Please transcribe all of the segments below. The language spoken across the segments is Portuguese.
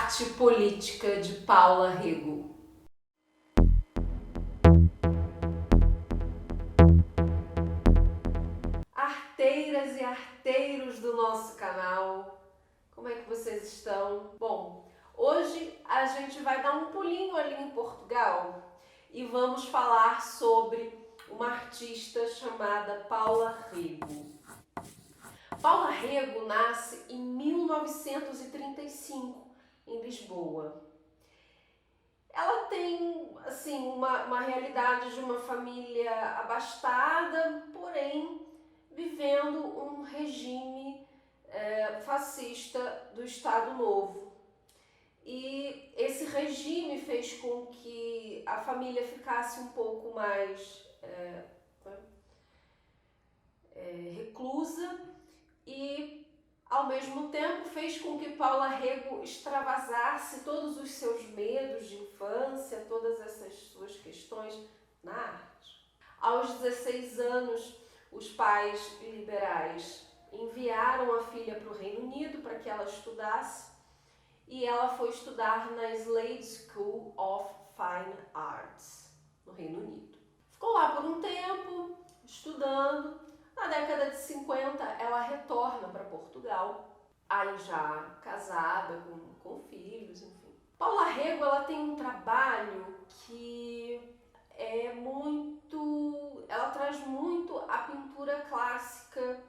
Arte Política de Paula Rego. Arteiras e arteiros do nosso canal, como é que vocês estão? Bom, hoje a gente vai dar um pulinho ali em Portugal e vamos falar sobre uma artista chamada Paula Rego. Paula Rego nasce em 1935 em Lisboa. Ela tem assim uma realidade de uma família abastada, porém vivendo um regime fascista do Estado Novo. E esse regime fez com que a família ficasse um pouco mais reclusa e, ao mesmo tempo, fez com que Paula Rego extravasasse todos os seus medos de infância, todas essas suas questões na arte. Aos 16 anos, os pais liberais enviaram a filha para o Reino Unido para que ela estudasse e ela foi estudar na Slade School of Fine Arts, no Reino Unido. Ficou lá por um tempo, estudando. Na década de 50, ela retorna para Portugal, aí já casada, com filhos, enfim. Paula Rego, ela tem um trabalho que ela traz muito a pintura clássica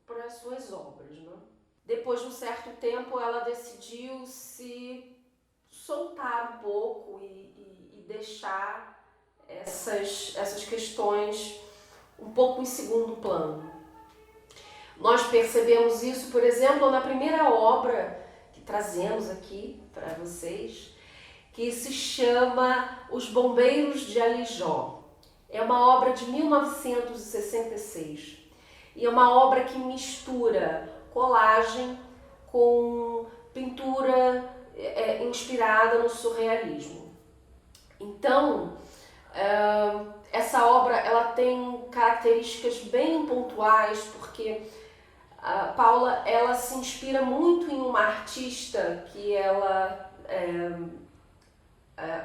para as suas obras, né? Depois de um certo tempo, ela decidiu se soltar um pouco e deixar essas questões um pouco em segundo plano. Nós percebemos isso, por exemplo, na primeira obra que trazemos aqui para vocês, que se chama Os Bombeiros de Alijó. É uma obra de 1966 e é uma obra que mistura colagem com pintura inspirada no surrealismo. Então, essa obra ela tem características bem pontuais, porque a Paula ela se inspira muito em uma artista que ela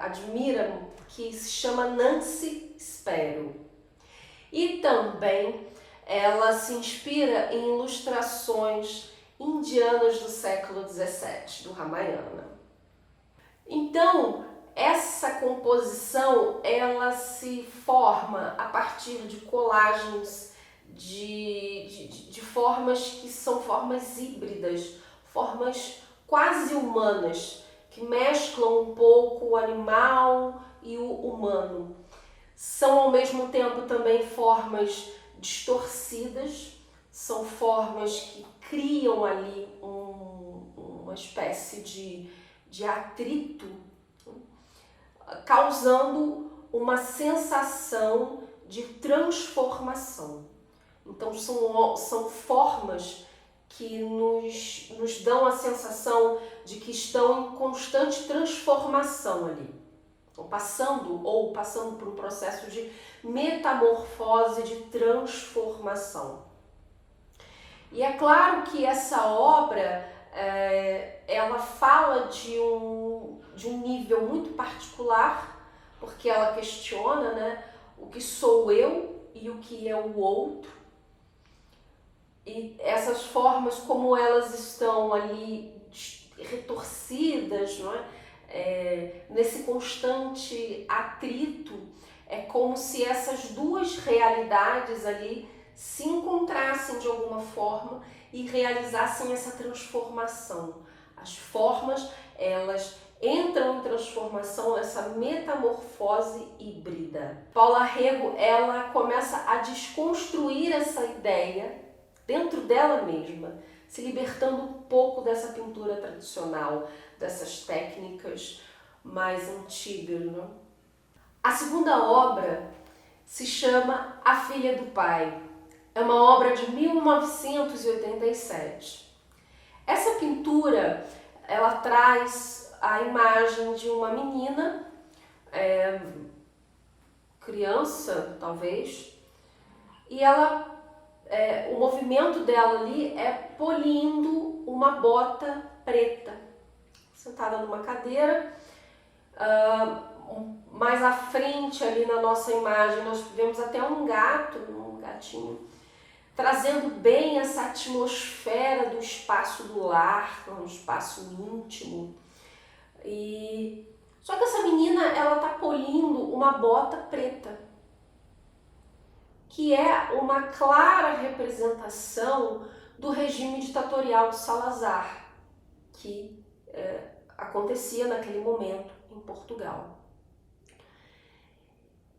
admira, que se chama Nancy Spero. E também ela se inspira em ilustrações indianas do século XVII, do Ramayana. Então, essa composição ela se forma a partir de colagens de formas que são formas híbridas, formas quase humanas, que mesclam um pouco o animal e o humano. São ao mesmo tempo também formas distorcidas, são formas que criam ali uma espécie de atrito, causando uma sensação de transformação. Então são formas que nos dão a sensação de que estão em constante transformação ali. Estão passando por um processo de metamorfose, de transformação. E é claro que essa obra ela fala de um nível muito particular, porque ela questiona, né, o que sou eu e o que é o outro. E essas formas, como elas estão ali retorcidas, não é? Nesse constante atrito, é como se essas duas realidades ali se encontrassem de alguma forma e realizassem essa transformação. As formas, elas entram em transformação, essa metamorfose híbrida. Paula Rego, ela começa a desconstruir essa ideia dentro dela mesma, se libertando um pouco dessa pintura tradicional, dessas técnicas mais antigas, né? A segunda obra se chama A Filha do Pai. É uma obra de 1987. Essa pintura, ela traz a imagem de uma menina, criança talvez, e o movimento dela ali é polindo uma bota preta. sentada numa cadeira. Mais à frente ali na nossa imagem nós vemos até um gatinho, trazendo bem essa atmosfera do espaço do lar, um espaço íntimo. Só que essa menina, ela tá polindo uma bota preta, que é uma clara representação do regime ditatorial de Salazar, que acontecia naquele momento em Portugal.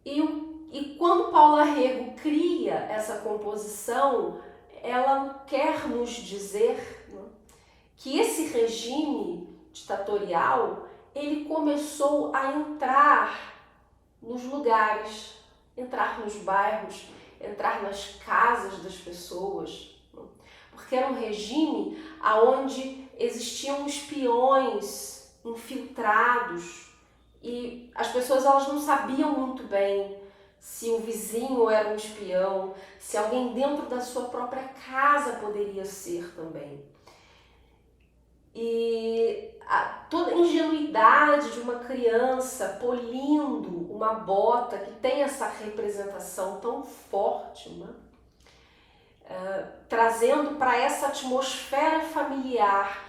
E quando Paula Rego cria essa composição, ela quer nos dizer, né, que esse regime ditatorial, ele começou a entrar nos lugares, entrar nos bairros, entrar nas casas das pessoas, né, porque era um regime onde existiam espiões infiltrados e as pessoas elas não sabiam muito bem se o vizinho era um espião, se alguém dentro da sua própria casa poderia ser também. E toda a ingenuidade de uma criança polindo uma bota que tem essa representação tão forte, né? Trazendo para essa atmosfera familiar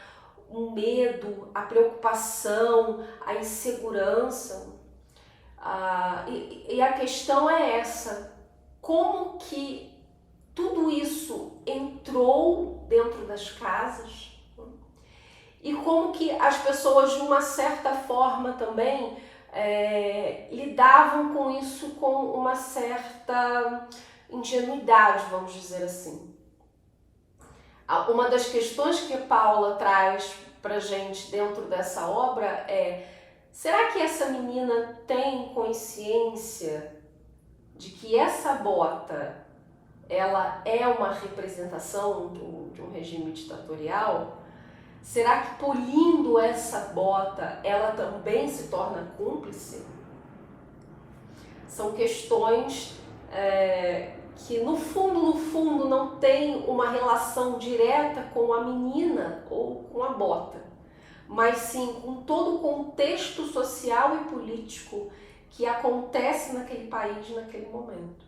o medo, a preocupação, a insegurança. E a questão é essa: como que tudo isso entrou dentro das casas, né? E como que as pessoas, de uma certa forma também, lidavam com isso com uma certa ingenuidade, vamos dizer assim. Uma das questões que a Paula traz pra gente dentro dessa obra é: será que essa menina tem consciência de que essa bota ela é uma representação de um regime ditatorial? Será que polindo essa bota ela também se torna cúmplice? São questões que no fundo não tem uma relação direta com a menina ou com a bota, mas sim com todo o contexto social e político que acontece naquele país naquele momento.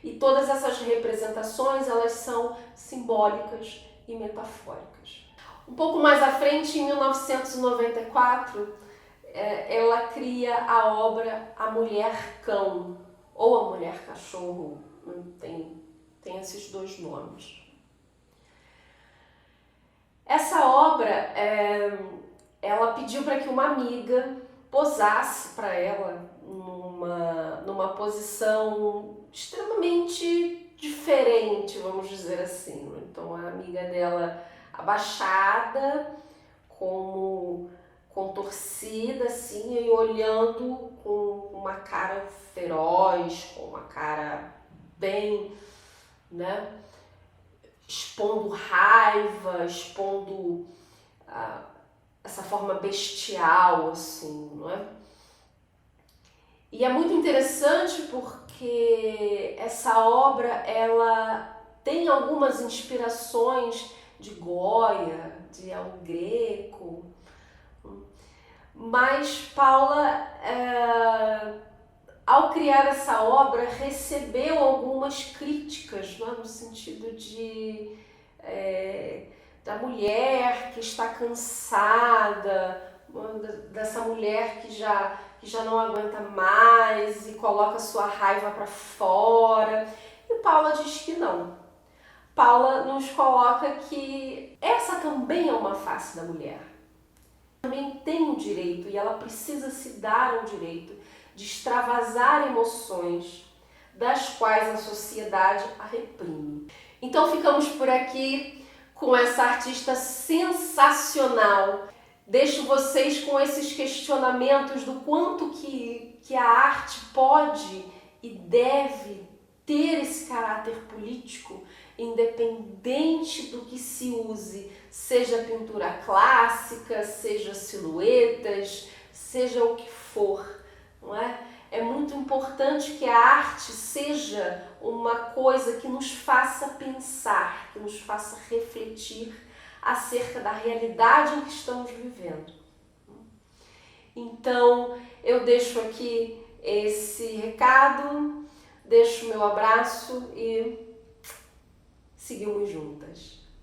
E todas essas representações, elas são simbólicas e metafóricas. Um pouco mais à frente, em 1994, ela cria a obra A Mulher Cão, ou A Mulher Cachorro, tem esses dois nomes. Essa obra, ela pediu para que uma amiga posasse para ela numa posição extremamente diferente, vamos dizer assim. Então a amiga dela abaixada, contorcida assim, e olhando com uma cara feroz, com uma cara bem, né, expondo raiva, expondo essa forma bestial, assim, não é? E é muito interessante porque essa obra, ela tem algumas inspirações de Goya, de El Greco, mas Paula, ao criar essa obra, recebeu algumas críticas, não é? No sentido da mulher que está cansada, dessa mulher que já não aguenta mais e coloca sua raiva para fora. E Paula diz que não. Paula nos coloca que essa também é uma face da mulher. Também tem o direito, e ela precisa se dar o direito de extravasar emoções das quais a sociedade a reprime. Então ficamos por aqui com essa artista sensacional. Deixo vocês com esses questionamentos do quanto que a arte pode e deve ter esse caráter político, independente do que se use, seja pintura clássica, seja silhuetas, seja o que for, não é? É muito importante que a arte seja uma coisa que nos faça pensar, que nos faça refletir acerca da realidade em que estamos vivendo. Então eu deixo aqui esse recado, deixo meu abraço e seguimos juntas.